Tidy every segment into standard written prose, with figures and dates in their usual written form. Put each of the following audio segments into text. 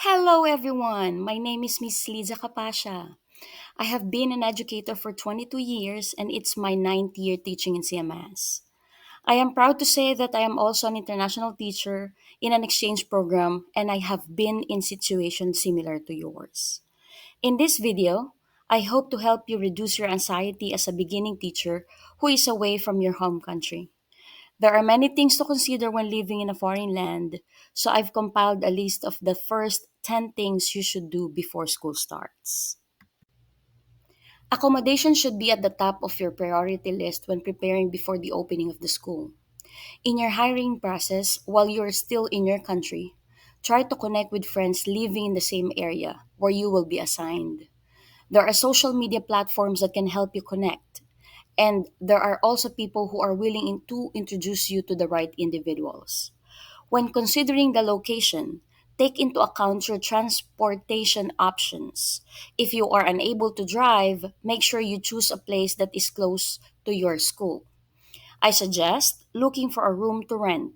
Hello, everyone. My name is Miss Liza Capasha. I have been an educator for 22 years and it's my ninth year teaching in CMS. I am proud to say that I am also an international teacher in an exchange program and I have been in situations similar to yours. In this video, I hope to help you reduce your anxiety as a beginning teacher who is away from your home country. There are many things to consider when living in a foreign land, so I've compiled a list of the first 10 things you should do before school starts. Accommodation should be at the top of your priority list when preparing before the opening of the school. In your hiring process, while you're still in your country, try to connect with friends living in the same area where you will be assigned. There are social media platforms that can help you connect. And there are also people who are willing to introduce you to the right individuals. When considering the location, take into account your transportation options. If you are unable to drive, make sure you choose a place that is close to your school. I suggest looking for a room to rent.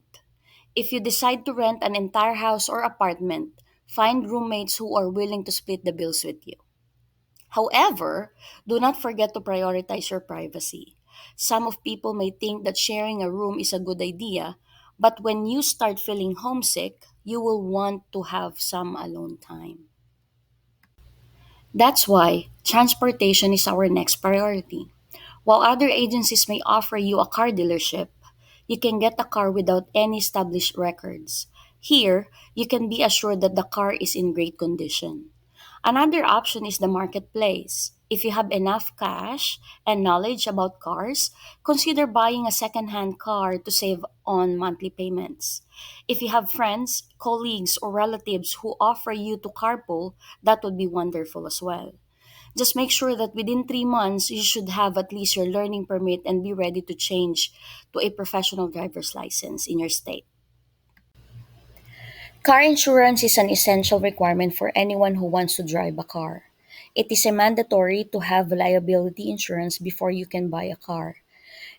If you decide to rent an entire house or apartment, find roommates who are willing to split the bills with you. However, do not forget to prioritize your privacy. Some of people may think that sharing a room is a good idea, but when you start feeling homesick, you will want to have some alone time. That's why transportation is our next priority. While other agencies may offer you a car dealership, you can get a car without any established records. Here, you can be assured that the car is in great condition. Another option is the marketplace. If you have enough cash and knowledge about cars, consider buying a second-hand car to save on monthly payments. If you have friends, colleagues, or relatives who offer you to carpool, that would be wonderful as well. Just make sure that within 3 months, you should have at least your learning permit and be ready to change to a professional driver's license in your state. Car insurance is an essential requirement for anyone who wants to drive a car. It is a mandatory to have liability insurance before you can buy a car,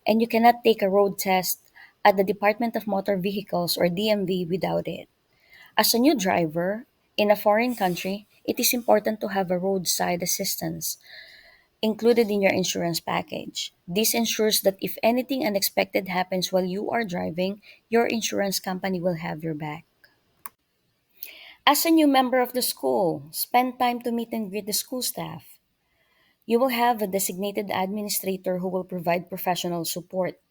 and you cannot take a road test at the Department of Motor Vehicles or DMV without it. As a new driver in a foreign country, it is important to have a roadside assistance included in your insurance package. This ensures that if anything unexpected happens while you are driving, your insurance company will have your back. As a new member of the school, spend time to meet and greet the school staff. You will have a designated administrator who will provide professional support.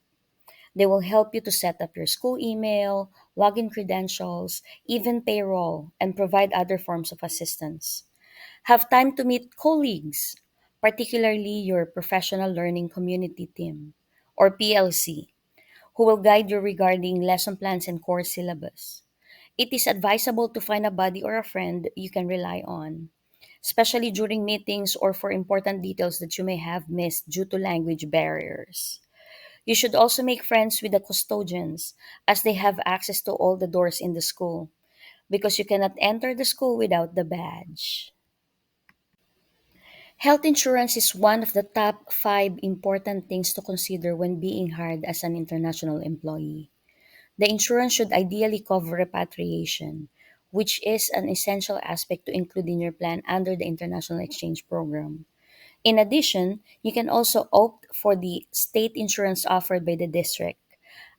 They will help you to set up your school email, login credentials, even payroll, and provide other forms of assistance. Have time to meet colleagues, particularly your professional learning community team, or PLC, who will guide you regarding lesson plans and course syllabus. It is advisable to find a buddy or a friend you can rely on, especially during meetings or for important details that you may have missed due to language barriers. You should also make friends with the custodians as they have access to all the doors in the school because you cannot enter the school without the badge. Health insurance is one of the top 5 important things to consider when being hired as an international employee. The insurance should ideally cover repatriation, which is an essential aspect to include in your plan under the international exchange program. In addition, you can also opt for the state insurance offered by the district.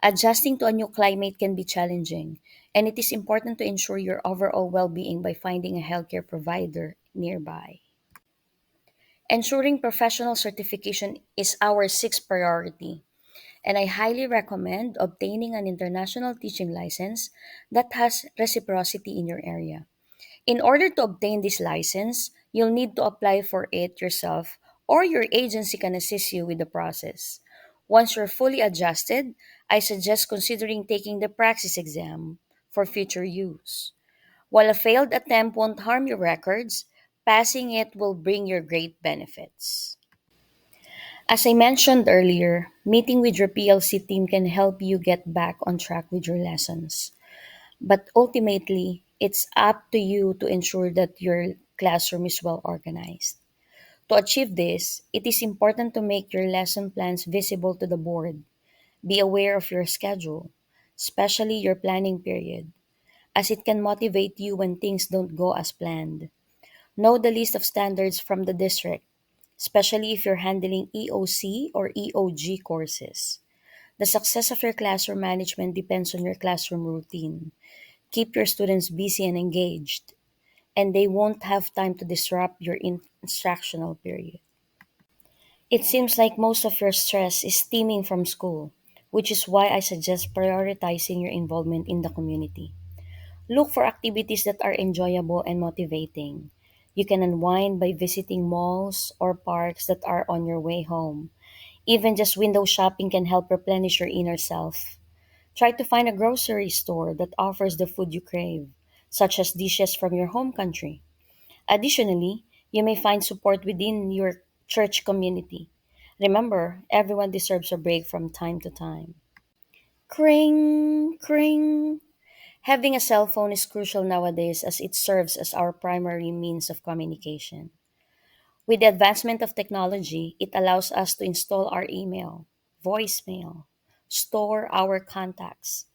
Adjusting to a new climate can be challenging, and it is important to ensure your overall well being by finding a healthcare provider nearby. Ensuring professional certification is our sixth priority, and I highly recommend obtaining an international teaching license that has reciprocity in your area. In order to obtain this license, you'll need to apply for it yourself or your agency can assist you with the process. Once you're fully adjusted, I suggest considering taking the praxis exam for future use. While a failed attempt won't harm your records, passing it will bring you great benefits. As I mentioned earlier, meeting with your PLC team can help you get back on track with your lessons. But ultimately, it's up to you to ensure that your classroom is well organized. To achieve this, it is important to make your lesson plans visible to the board. Be aware of your schedule, especially your planning period. as it can motivate you when things don't go as planned. Know the list of standards from the district, especially if you're handling EOC or EOG courses. The success of your classroom management depends on your classroom routine. Keep your students busy and engaged, and they won't have time to disrupt your instructional period. It seems like most of your stress is stemming from school, which is why I suggest prioritizing your involvement in the community. Look for activities that are enjoyable and motivating. You can unwind by visiting malls or parks that are on your way home. Even just window shopping can help replenish your inner self. Try to find a grocery store that offers the food you crave, such as dishes from your home country. Additionally, you may find support within your church community. Remember, everyone deserves a break from time to time. Kring, kring. Having a cell phone is crucial nowadays as it serves as our primary means of communication. With the advancement of technology, it allows us to install our email, voicemail, store our contacts,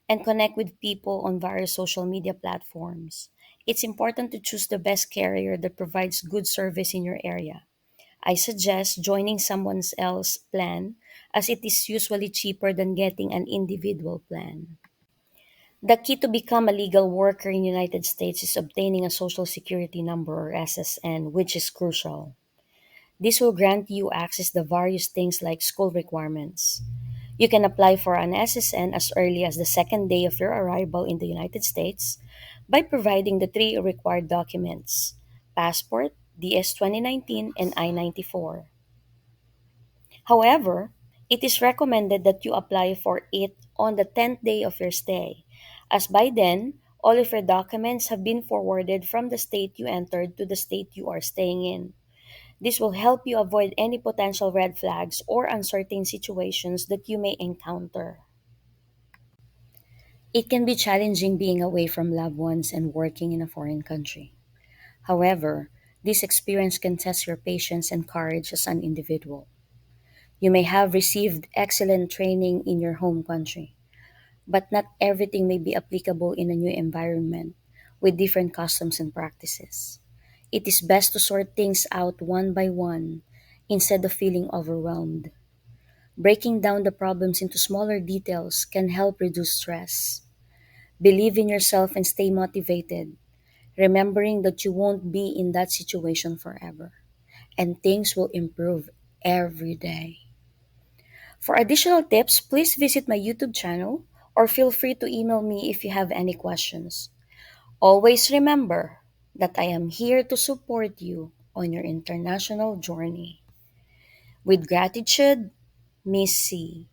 and connect with people on various social media platforms. It's important to choose the best carrier that provides good service in your area. I suggest joining someone else's plan as it is usually cheaper than getting an individual plan. The key to become a legal worker in the United States is obtaining a Social Security number or SSN, which is crucial. This will grant you access to various things like school requirements. You can apply for an SSN as early as the second day of your arrival in the United States by providing the three required documents: passport, DS 2019, and I 94. However, it is recommended that you apply for it on the 10th day of your stay, as by then, all of your documents have been forwarded from the state you entered to the state you are staying in. This will help you avoid any potential red flags or uncertain situations that you may encounter. It can be challenging being away from loved ones and working in a foreign country. However, this experience can test your patience and courage as an individual. You may have received excellent training in your home country, but not everything may be applicable in a new environment with different customs and practices. It is best to sort things out one by one instead of feeling overwhelmed. Breaking down the problems into smaller details can help reduce stress. Believe in yourself and stay motivated, remembering that you won't be in that situation forever, and things will improve every day. For additional tips, please visit my YouTube channel or feel free to email me if you have any questions. Always remember that I am here to support you on your international journey. With gratitude, Miss C.